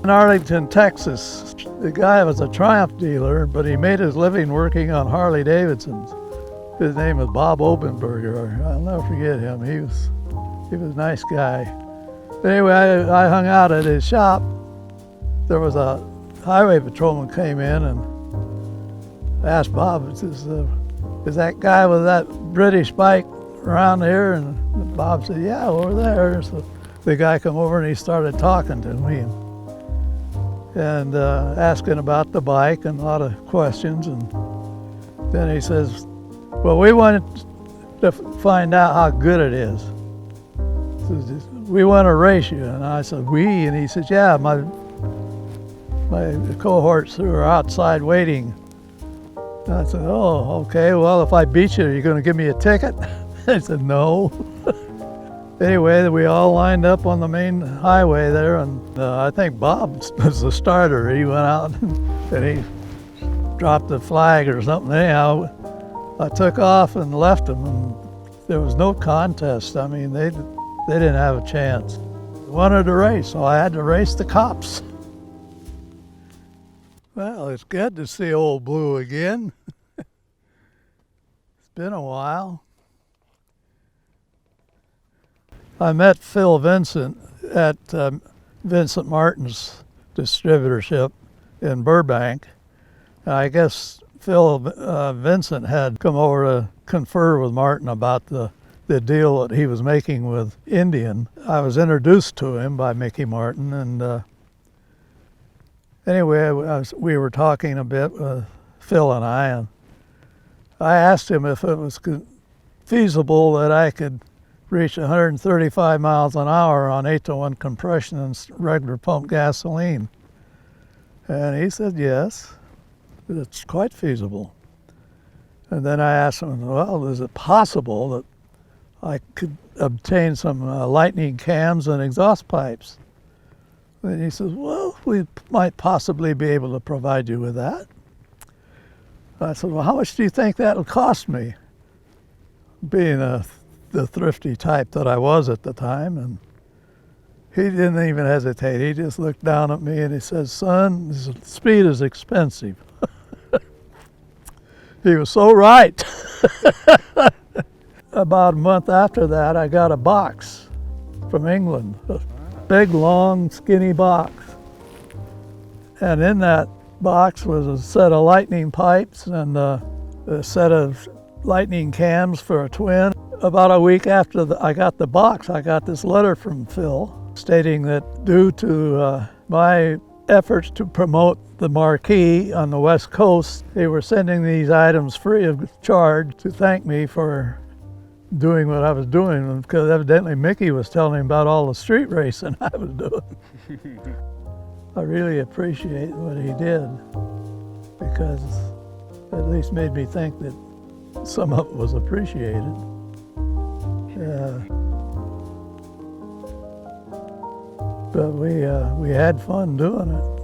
In Arlington, Texas, the guy was a Triumph dealer, but he made his living working on Harley Davidsons. His name was Bob Obenberger. I'll never forget him. He was a nice guy. Anyway, I hung out at his shop. There was a highway patrolman came in and asked Bob, is that guy with that British bike around here? And Bob said, yeah, over there. So the guy come over and he started talking to me and asking about the bike and a lot of questions. And then he says, well, we wanted to find out how good it is. We want to race you. And I said, we? And he said, yeah, my cohorts who are outside waiting. And I said, oh, okay, well, if I beat you, are you going to give me a ticket? I said, no. Anyway, we all lined up on the main highway there, and I think Bob was the starter. He went out and he dropped the flag or something. Anyhow, I took off and left him, and there was no contest. I mean, they didn't have a chance. I wanted to race, so I had to race the cops. Well, it's good to see old Blue again. It's been a while. I met Phil Vincent at Vincent Martin's distributorship in Burbank. I guess Phil Vincent had come over to confer with Martin about the deal that he was making with Indian. I was introduced to him by Mickey Martin, and anyway, we were talking a bit with Phil and I asked him if it was feasible that I could reach 135 miles an hour on 8-to-1 compression and regular pump gasoline. And he said, yes, it's quite feasible. And then I asked him, well, is it possible that I could obtain some lightning cams and exhaust pipes? And he says, well, we might possibly be able to provide you with that. I said, well, how much do you think that'll cost me? Being the thrifty type that I was at the time, and he didn't even hesitate. He just looked down at me and he says, son, speed is expensive. He was so right. About a month after that, I got a box from England, a big, long, skinny box. And in that box was a set of lightning pipes and a set of lightning cams for a twin. About a week after I got the box, I got this letter from Phil stating that due to my efforts to promote the Marquis on the West Coast, they were sending these items free of charge to thank me for doing what I was doing, because evidently Mickey was telling him about all the street racing I was doing. I really appreciate what he did, because it at least made me think that some of it was appreciated. But we had fun doing it.